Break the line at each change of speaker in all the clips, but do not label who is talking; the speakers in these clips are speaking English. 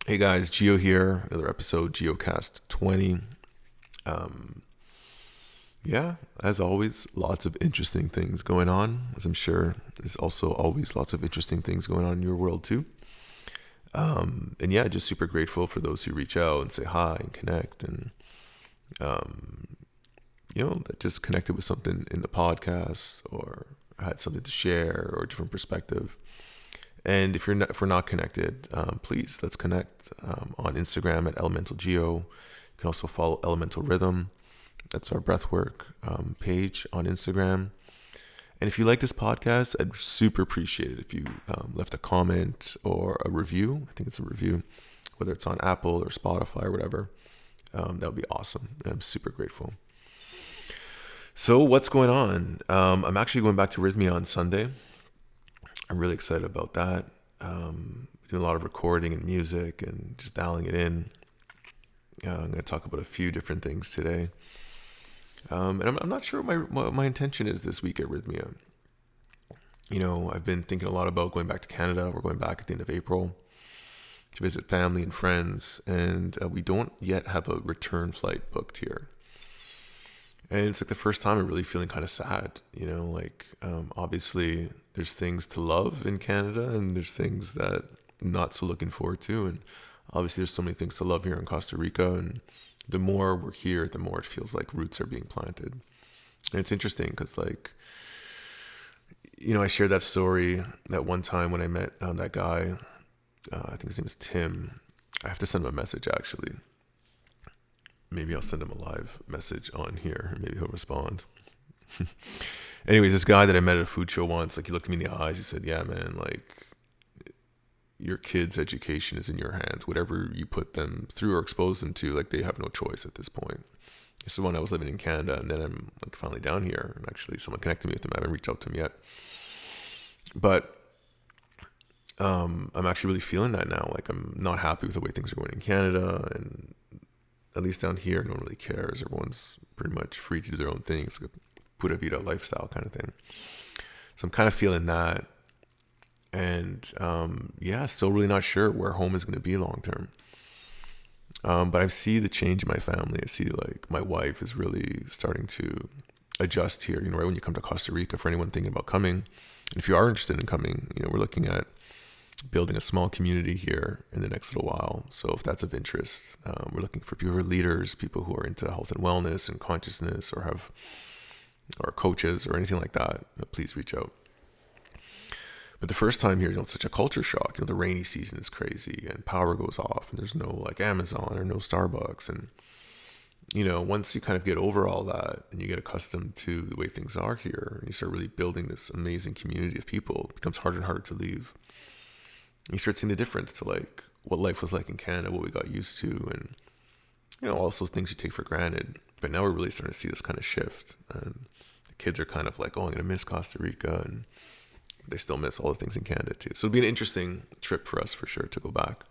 Hey guys, Gio here. Another episode, Giocast 20. Um, yeah, as always, lots of interesting things going on. As I'm sure there's also always lots of interesting things going on in your world too. And yeah, just super grateful for those who reach out and say hi and connect and that just connected with something in the podcast or had something to share or a different perspective. And if we're not connected, please let's connect on Instagram at Elemental Geo. You can also follow Elemental Rhythm. That's our breathwork page on Instagram. And if you like this podcast, I'd super appreciate it if you left a comment or a review. I think it's a review, whether it's on Apple or Spotify or whatever. That would be awesome. I'm super grateful. So what's going on? I'm actually going back to Rhythmia on Sunday. I'm really excited about that. Doing a lot of recording and music and just dialing it in. I'm going to talk about a few different things today. And I'm not sure what my intention is this week at Rhythmia. I've been thinking a lot about going back to Canada. We're going back at the end of April to visit family and friends. And we don't yet have a return flight booked here. And it's like the first time I'm really feeling kind of sad, obviously there's things to love in Canada and there's things that I'm not so looking forward to. And obviously there's so many things to love here in Costa Rica. And the more we're here, the more it feels like roots are being planted. And it's interesting because I shared that story that one time when I met that guy, I think his name is Tim. I have to send him a message actually. Maybe I'll send him a live message on here. Maybe he'll respond. Anyways, this guy that I met at a food show once, he looked me in the eyes. He said, yeah, man, your kids' education is in your hands. Whatever you put them through or expose them to, they have no choice at this point. This is when I was living in Canada, and then I'm finally down here. And actually, someone connected me with him. I haven't reached out to him yet. But I'm actually really feeling that now. I'm not happy with the way things are going in Canada, and at least down here, no one really cares. Everyone's pretty much free to do their own things, like a pura vida lifestyle kind of thing. So I'm kind of feeling that. And still really not sure where home is going to be long term. But I see the change in my family. I see my wife is really starting to adjust here. Right when you come to Costa Rica, for anyone thinking about coming, and if you are interested in coming, we're looking at building a small community here in the next little while. So if that's of interest, we're looking for people who are leaders, people who are into health and wellness and consciousness, or coaches or anything like that. Please reach out. But the first time here, it's such a culture shock. The rainy season is crazy and power goes off and there's no Amazon or no Starbucks. And, once you kind of get over all that and you get accustomed to the way things are here and you start really building this amazing community of people, it becomes harder and harder to leave. You start seeing the difference to what life was like in Canada, what we got used to, and all those things you take for granted. But now we're really starting to see this kind of shift, and the kids are kind of oh, I'm gonna miss Costa Rica, and they still miss all the things in Canada too. So it'll be an interesting trip for us for sure to go back.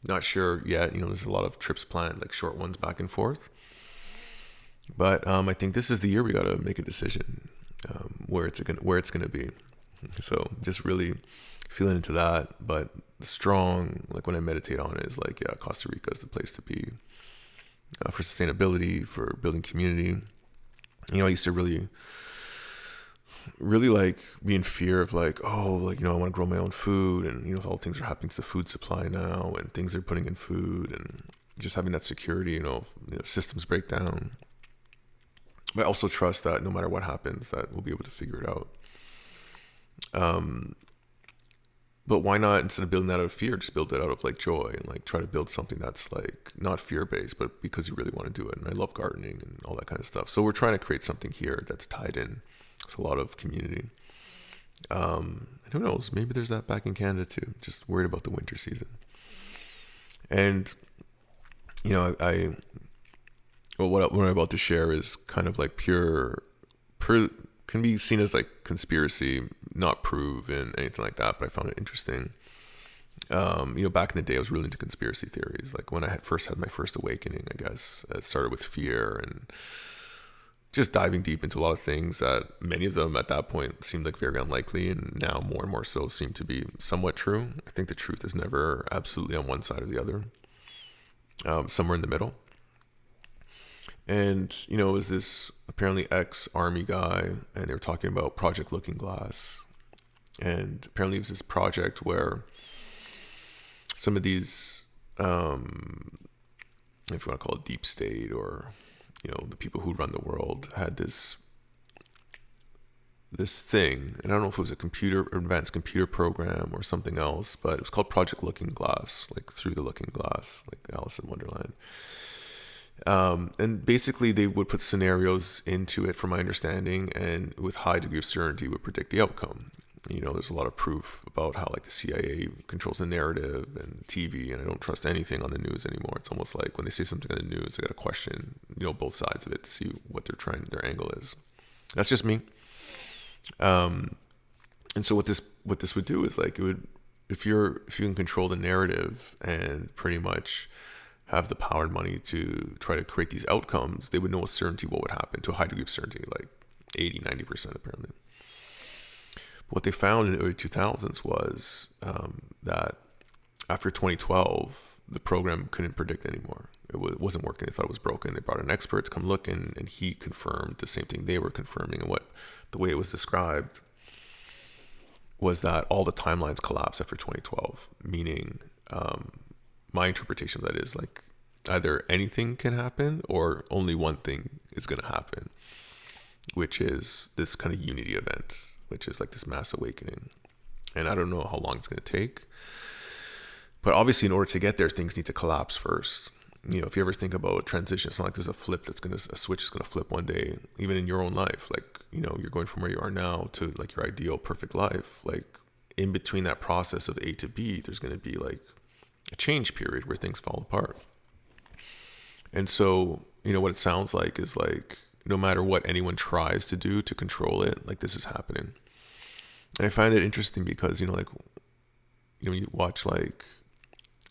Not sure yet. There's a lot of trips planned, short ones back and forth. But I think this is the year we got to make a decision where it's gonna be. So just really feeling into that, but strong, when I meditate on it, is Costa Rica is the place to be for sustainability, for building community. I used to really be in fear of I want to grow my own food, and all things are happening to the food supply now, and things they're putting in food, and just having that security, systems break down. But I also trust that no matter what happens, that we'll be able to figure it out. But why not, instead of building that out of fear, just build it out of joy, and try to build something that's not fear-based, but because you really want to do it. And I love gardening and all that kind of stuff. So we're trying to create something here that's tied in with a lot of community. And who knows, maybe there's that back in Canada too. Just worried about the winter season. And, what I'm about to share is kind of can be seen as conspiracy, not proven, anything like that, but I found it interesting. Back in the day, I was really into conspiracy theories. When I had my first awakening, I guess, it started with fear and just diving deep into a lot of things that many of them at that point seemed very unlikely, and now more and more so seem to be somewhat true. I think the truth is never absolutely on one side or the other. somewhere in the middle. And, it was this apparently ex-army guy, and they were talking about Project Looking Glass. And apparently it was this project where some of these, if you want to call it deep state, or, the people who run the world, had this thing, and I don't know if it was a advanced computer program or something else, but it was called Project Looking Glass, like Through the Looking Glass, like Alice in Wonderland. And basically they would put scenarios into it, from my understanding, and with high degree of certainty would predict the outcome. There's a lot of proof about how like the CIA controls the narrative and TV, and I don't trust anything on the news anymore. It's almost like when they say something on the news, I got to question, both sides of it to see what their angle is. That's just me. And so what this would do is, like, it would, if you can control the narrative and pretty much have the power and money to try to create these outcomes, they would know with certainty what would happen, to a high degree of certainty, like 80-90% apparently. But what they found in the early 2000s was that after 2012, the program couldn't predict anymore. It wasn't working. They thought it was broken. They brought an expert to come look, and he confirmed the same thing they were confirming. And the way it was described was that all the timelines collapsed after 2012, meaning my interpretation of that is, like, either anything can happen or only one thing is going to happen, which is this kind of unity event, which is like this mass awakening. And I don't know how long it's going to take, but obviously in order to get there, things need to collapse first. If you ever think about transition, it's not like there's a switch is going to flip one day, even in your own life. Like, you're going from where you are now to like your ideal perfect life. Like, in between that process of A to B, there's going to be like a change period where things fall apart. And so, what it sounds like is, like, no matter what anyone tries to do to control it, like, this is happening. And I find it interesting because, when you watch like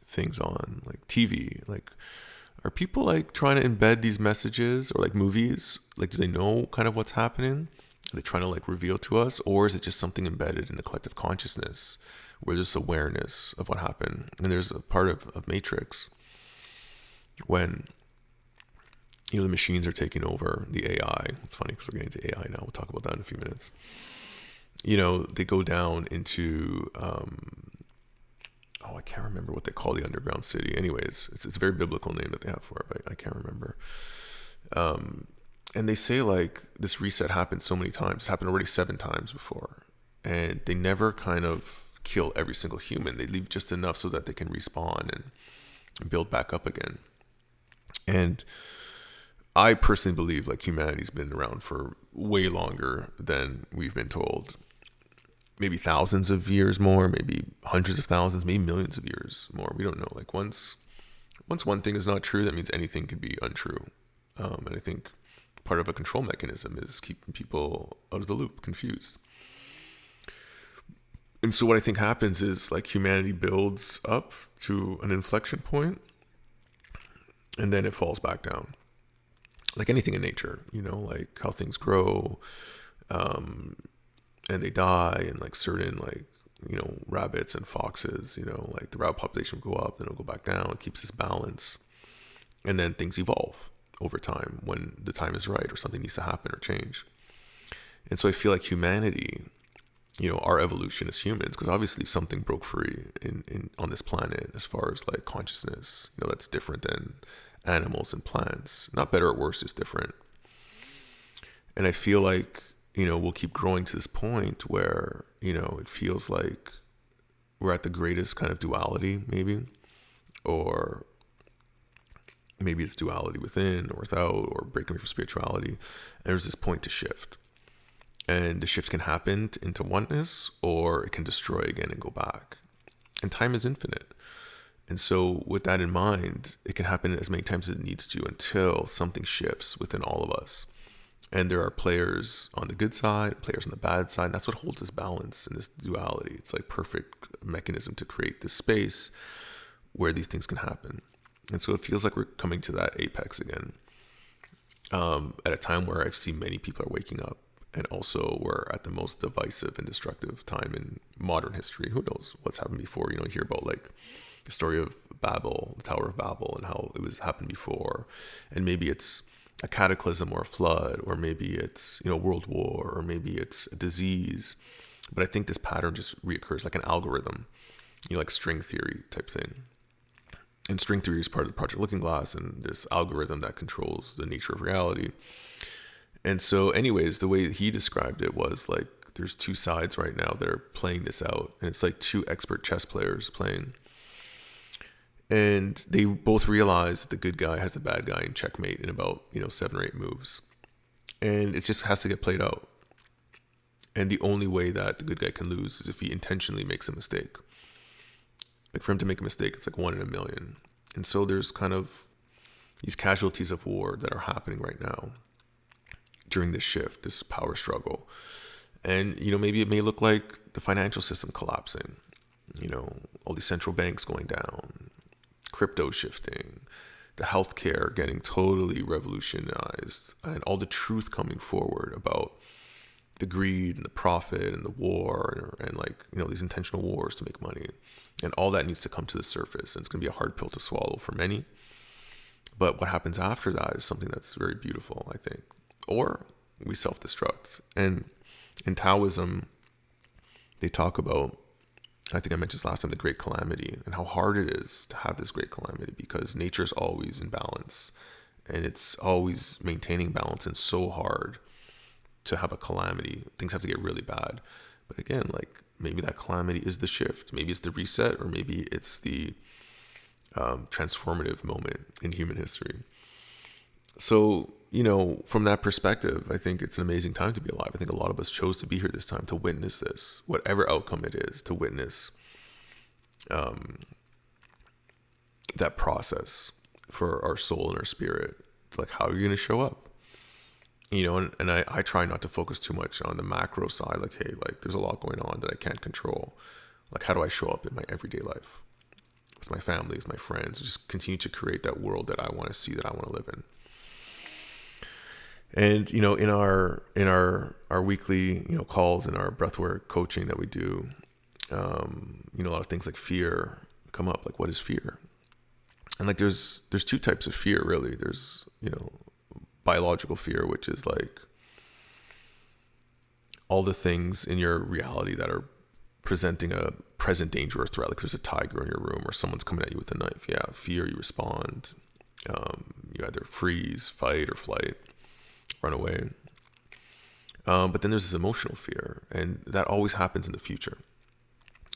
things on like TV, like, are people like trying to embed these messages, or like movies? Like, do they know kind of what's happening? Are they trying to like reveal to us, or is it just something embedded in the collective consciousness where there's awareness of what happened? And there's a part of Matrix when, the machines are taking over the AI. It's funny because we're getting to AI now. We'll talk about that in a few minutes. They go down into, I can't remember what they call the underground city. Anyways, it's a very biblical name that they have for it, but I can't remember. And they say, like, this reset happened so many times. It's happened already 7 times before. And they never kind of kill every single human. They leave just enough so that they can respawn and build back up again. And I personally believe, like, humanity's been around for way longer than we've been told. Maybe thousands of years more, maybe hundreds of thousands, maybe millions of years more. We don't know. Like, once one thing is not true, that means anything could be untrue. And I think part of a control mechanism is keeping people out of the loop, confused. And so what I think happens is, like, humanity builds up to an inflection point, and then it falls back down. Like anything in nature, like how things grow, and they die, and like certain, like, rabbits and foxes, like the rabbit population will go up, then it'll go back down. It keeps this balance. And then things evolve over time when the time is right, or something needs to happen or change. And so I feel like humanity, our evolution as humans, because obviously something broke free in on this planet as far as like consciousness, that's different than animals and plants. Not better or worse, just different. And I feel like, we'll keep growing to this point where, it feels like we're at the greatest kind of duality, maybe, or maybe it's duality within or without, or breaking away from spirituality. And there's this point to shift. And the shift can happen into oneness, or it can destroy again and go back. And time is infinite. And so with that in mind, it can happen as many times as it needs to until something shifts within all of us. And there are players on the good side, players on the bad side. And that's what holds this balance and this duality. It's like perfect mechanism to create this space where these things can happen. And so it feels like we're coming to that apex again, at a time where I've seen many people are waking up, and also we're at the most divisive and destructive time in modern history. Who knows what's happened before? You hear about like the story of Babel, the Tower of Babel, and how it was happened before. And maybe it's a cataclysm or a flood, or maybe it's, world war, or maybe it's a disease. But I think this pattern just reoccurs like an algorithm, like string theory type thing. And string theory is part of the Project Looking Glass, and this algorithm that controls the nature of reality. And so anyways, the way he described it was like, there's two sides right now that are playing this out. And it's like two expert chess players playing. And they both realize that the good guy has the bad guy in checkmate in about, 7 or 8 moves. And it just has to get played out. And the only way that the good guy can lose is if he intentionally makes a mistake. Like for him to make a mistake, it's like 1 in a million. And so there's kind of these casualties of war that are happening right now during this shift, this power struggle. And, maybe it may look like the financial system collapsing, all these central banks going down, crypto shifting, the healthcare getting totally revolutionized, and all the truth coming forward about the greed and the profit and the war and these intentional wars to make money. And all that needs to come to the surface. And it's going to be a hard pill to swallow for many. But what happens after that is something that's very beautiful, I think. Or we self-destruct. And in Taoism, they talk about, I think I mentioned this last time, the great calamity, and how hard it is to have this great calamity, because nature is always in balance, and it's always maintaining balance, and so hard to have a calamity. Things have to get really bad. But again, like maybe that calamity is the shift. Maybe it's the reset, or maybe it's the transformative moment in human history. So, from that perspective, I think it's an amazing time to be alive. I think a lot of us chose to be here this time to witness this, whatever outcome it is, to witness that process for our soul and our spirit. It's like, how are you going to show up? And I try not to focus too much on the macro side. Like, hey, like there's a lot going on that I can't control. Like, how do I show up in my everyday life with my family, with my friends, just continue to create that world that I want to see, that I want to live in. And, in our weekly, calls and our breathwork coaching that we do, a lot of things like fear come up. Like, what is fear? And like, there's 2 types of fear, really. There's, biological fear, which is like all the things in your reality that are presenting a present danger or threat. Like there's a tiger in your room, or someone's coming at you with a knife. Yeah, fear, you respond. You either freeze, fight, or flight. Run away. But then there's this emotional fear, and that always happens in the future.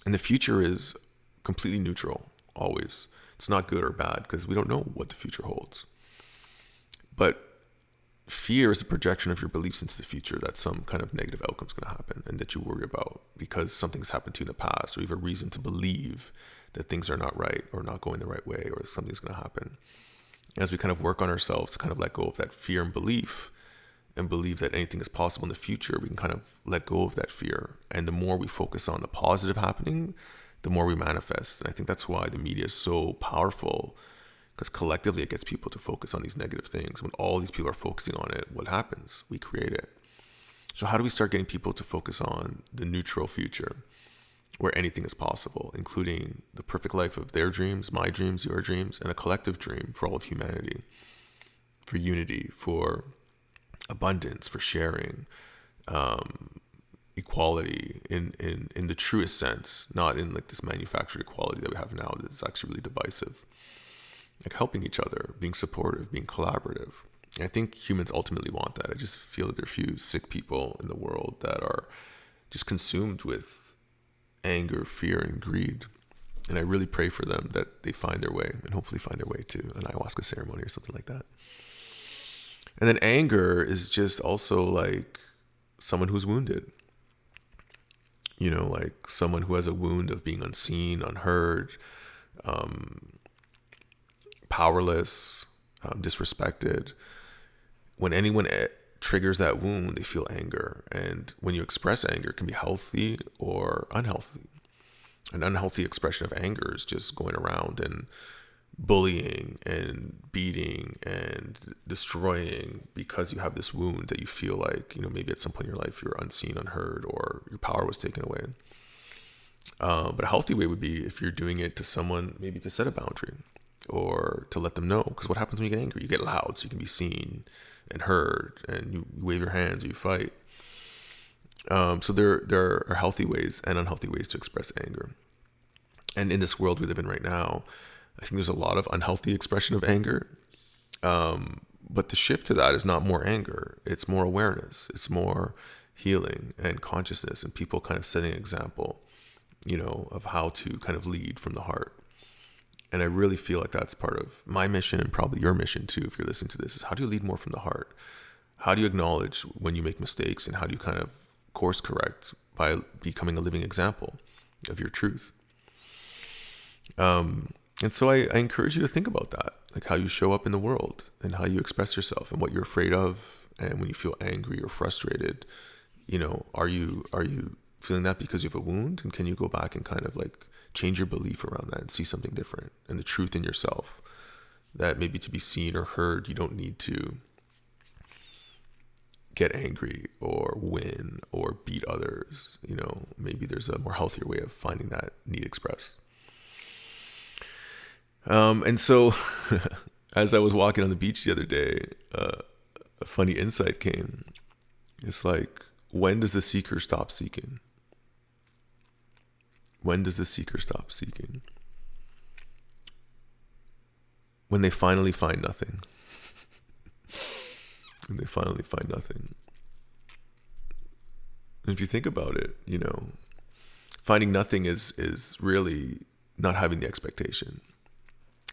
And the future is completely neutral, always. It's not good or bad, because we don't know what the future holds. But fear is a projection of your beliefs into the future, that some kind of negative outcome is going to happen and that you worry about because something's happened to you in the past, or you have a reason to believe that things are not right or not going the right way, or something's going to happen. As we kind of work on ourselves to kind of let go of that fear and belief, and believe that anything is possible in the future, we can kind of let go of that fear. And the more we focus on the positive happening, the more we manifest. And I think that's why the media is so powerful, because collectively it gets people to focus on these negative things. When all these people are focusing on it, what happens? We create it. So how do we start getting people to focus on the neutral future, where anything is possible, including the perfect life of their dreams, my dreams, your dreams, and a collective dream for all of humanity, for unity, for abundance, for sharing, equality in the truest sense, not in like this manufactured equality that we have now that's actually really divisive. Like helping each other, being supportive, being collaborative. And I think humans ultimately want that. I just feel that there are few sick people in the world that are just consumed with anger, fear, and greed. And I really pray for them that they find their way, and hopefully find their way to an ayahuasca ceremony or something like that. And then anger is just also like someone who's wounded. Like someone who has a wound of being unseen, unheard, powerless, disrespected. When anyone triggers that wound, they feel anger. And when you express anger, it can be healthy or unhealthy. An unhealthy expression of anger is just going around and bullying and beating and destroying because you have this wound that you feel like, maybe at some point in your life you're unseen, unheard, or your power was taken away. But a healthy way would be if you're doing it to someone, maybe to set a boundary or to let them know. Because what happens when you get angry? You get loud, so you can be seen and heard, and you wave your hands, or you fight. So there are healthy ways and unhealthy ways to express anger. And in this world we live in right now, I think there's a lot of unhealthy expression of anger. But the shift to that is not more anger. It's more awareness. It's more healing and consciousness, and people kind of setting an example, of how to kind of lead from the heart. And I really feel like that's part of my mission, and probably your mission too, if you're listening to this, is how do you lead more from the heart? How do you acknowledge when you make mistakes, and how do you kind of course correct by becoming a living example of your truth? And so I encourage you to think about that, like how you show up in the world and how you express yourself and what you're afraid of. And when you feel angry or frustrated, are you feeling that because you have a wound? And can you go back and kind of like change your belief around that and see something different and the truth in yourself, that maybe to be seen or heard, you don't need to get angry or win or beat others. Maybe there's a more healthier way of finding that need expressed. And so as I was walking on the beach the other day, a funny insight came. It's like, when does the seeker stop seeking? When does the seeker stop seeking? When they finally find nothing. When they finally find nothing. And if you think about it, finding nothing is really not having the expectation.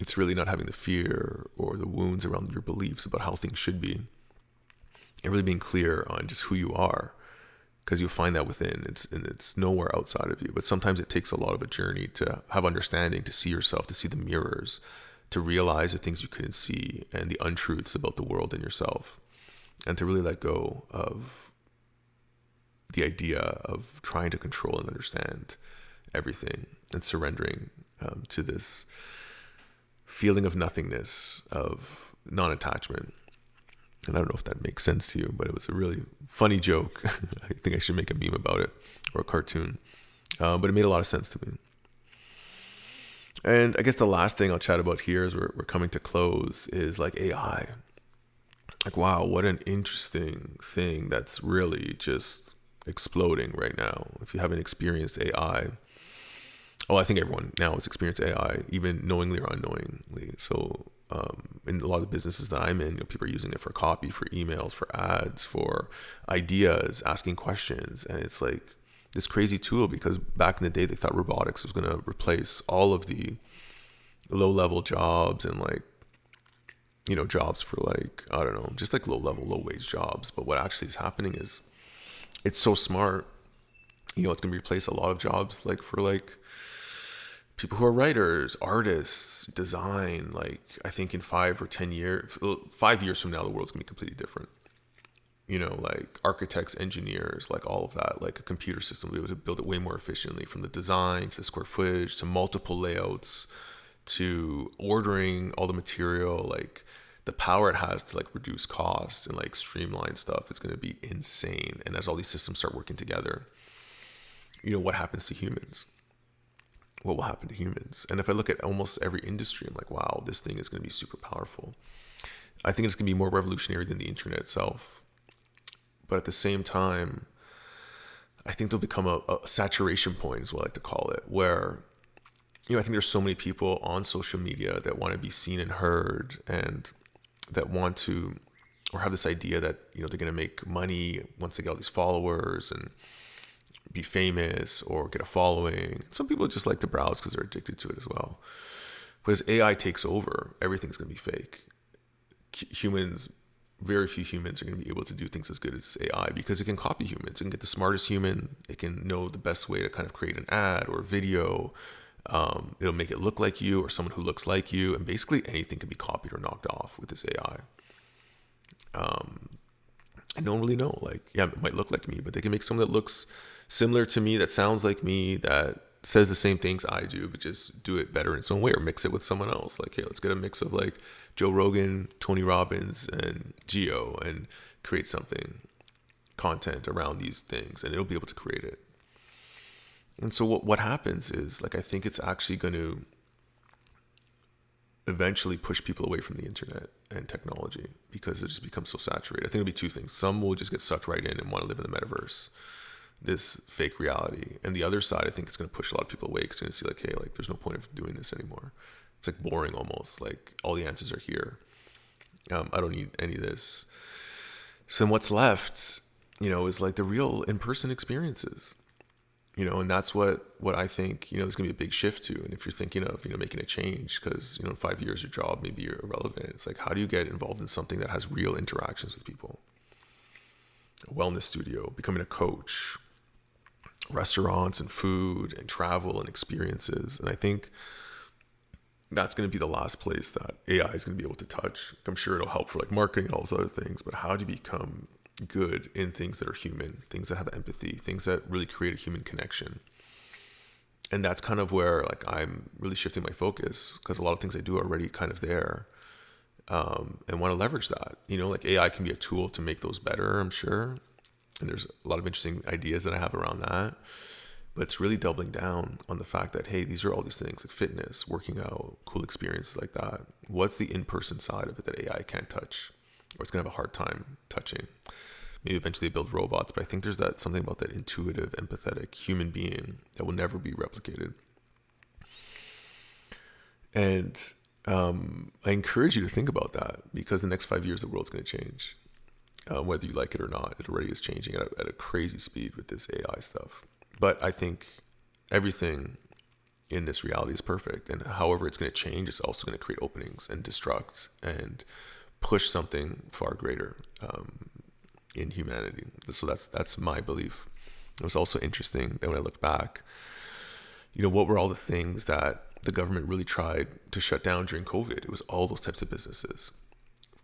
It's really not having the fear or the wounds around your beliefs about how things should be, and really being clear on just who you are, because you'll find that within. It's nowhere outside of you. But sometimes it takes a lot of a journey to have understanding, to see yourself, to see the mirrors, to realize the things you couldn't see and the untruths about the world and yourself, and to really let go of the idea of trying to control and understand everything, and surrendering to this feeling of nothingness, of non-attachment. And I don't know if that makes sense to you, but it was a really funny joke. I think I should make a meme about it, or a cartoon. But it made a lot of sense to me. And I guess the last thing I'll chat about here, as we're coming to close, is like AI. Like, wow, what an interesting thing that's really just exploding right now. If you haven't experienced AI, I think everyone now has experienced AI, even knowingly or unknowingly. So in a lot of the businesses that I'm in, people are using it for copy, for emails, for ads, for ideas, asking questions. And it's like this crazy tool, because back in the day, they thought robotics was going to replace all of the low-level jobs and jobs for I don't know, just like low-level, low-wage jobs. But what actually is happening is it's so smart, it's going to replace a lot of jobs, for people who are writers, artists, design. I think in 5 or 10 years, 5 years from now, the world's gonna be completely different. Architects, engineers, all of that, a computer system will be able to build it way more efficiently, from the design to the square footage to multiple layouts to ordering all the material. The power it has to reduce cost and streamline stuff is going to be insane. And as all these systems start working together, what happens to humans? What will happen to humans? And if I look at almost every industry, I'm like, wow, this thing is going to be super powerful. I think it's going to be more revolutionary than the internet itself. But at the same time, I think there'll become a saturation point, is what I like to call it, where, I think there's so many people on social media that want to be seen and heard, and that want to, or have this idea that, they're going to make money once they get all these followers and be famous or get a following. Some people just like to browse because they're addicted to it as well. But as AI takes over, everything's going to be fake. Very few humans are going to be able to do things as good as AI, because it can copy humans. It can get the smartest human. It can know the best way to kind of create an ad or a video. It'll make it look like you or someone who looks like you. And basically anything can be copied or knocked off with this AI. And no one really know. It might look like me, but they can make someone that looks similar to me, that sounds like me, that says the same things I do, but just do it better in its own way, or mix it with someone else. Hey, let's get a mix of Joe Rogan, Tony Robbins, and Gio, and create content around these things, and it'll be able to create it. And so what happens is, like, I think it's actually going to eventually push people away from the internet and technology because it just becomes so saturated. I think it'll be two things. Some will just get sucked right in and want to live in the metaverse, this fake reality. And the other side, I think it's going to push a lot of people away because they're going to see like, hey, like there's no point of doing this anymore. It's like boring almost. Like all the answers are here. I don't need any of this. So then what's left, is like the real in-person experiences. And that's what I think, there's going to be a big shift to. And if you're thinking of, making a change because, in 5 years, your job may be irrelevant. It's like, how do you get involved in something that has real interactions with people? A wellness studio, becoming a coach, restaurants and food and travel and experiences. And I think that's going to be the last place that AI is going to be able to touch. I'm sure it'll help for like marketing and all those other things, but how do you become good in things that are human, things that have empathy, things that really create a human connection? And that's kind of where like I'm really shifting my focus because a lot of things I do are already kind of there, and want to leverage that. Like AI can be a tool to make those better, I'm sure. And there's a lot of interesting ideas that I have around that. But it's really doubling down on the fact that, hey, these are all these things like fitness, working out, cool experiences like that. What's the in-person side of it that AI can't touch, or it's going to have a hard time touching? Maybe eventually build robots, but I think there's something about that intuitive, empathetic human being that will never be replicated. And I encourage you to think about that because the next 5 years, the world's going to change. Whether you like it or not, it already is changing at a crazy speed with this AI stuff. But I think everything in this reality is perfect. And however it's going to change, it's also going to create openings and destruct and push something far greater in humanity. So that's my belief. It was also interesting that when I look back, what were all the things that the government really tried to shut down during COVID? It was all those types of businesses.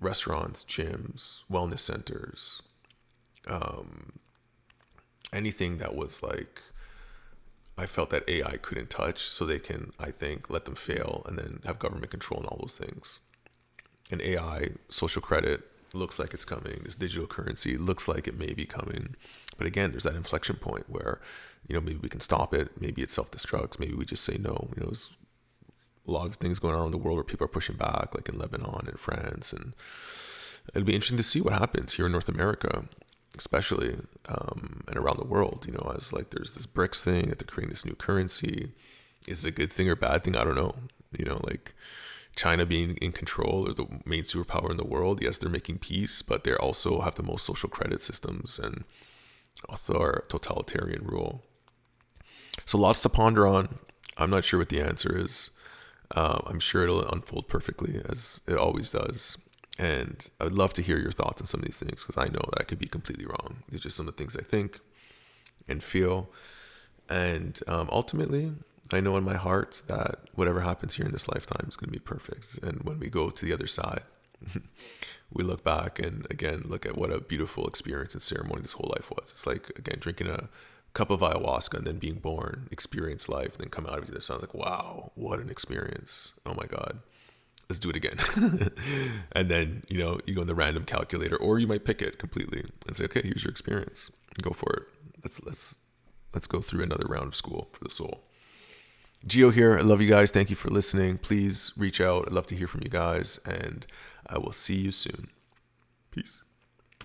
Restaurants, gyms, wellness centers, anything that was like, I felt that AI couldn't touch, so they can, I think, let them fail and then have government control on all those things. And AI, social credit, looks like it's coming. This digital currency looks like it may be coming. But again, there's that inflection point where, maybe we can stop it. Maybe it self-destructs. Maybe we just say no. There's a lot of things going on in the world where people are pushing back, like in Lebanon and France. And it'll be interesting to see what happens here in North America, especially, and around the world, as like there's this BRICS thing that they're creating this new currency. Is it a good thing or bad thing? I don't know. Like China being in control or the main superpower in the world. Yes, they're making peace, but they also have the most social credit systems and totalitarian rule. So lots to ponder on. I'm not sure what the answer is. I'm sure it'll unfold perfectly as it always does. And I would love to hear your thoughts on some of these things because I know that I could be completely wrong. These are just some of the things I think and feel. And ultimately, I know in my heart that whatever happens here in this lifetime is going to be perfect. And when we go to the other side, we look back and again, look at what a beautiful experience and ceremony this whole life was. It's like, again, drinking a cup of ayahuasca and then being born, experience life, and then come out of the other side like, wow, what an experience. Oh my God. Let's do it again. And then, you go in the random calculator, or you might pick it completely and say, okay, here's your experience. Go for it. Let's go through another round of school for the soul. Gio here. I love you guys. Thank you for listening. Please reach out. I'd love to hear from you guys, and I will see you soon. Peace.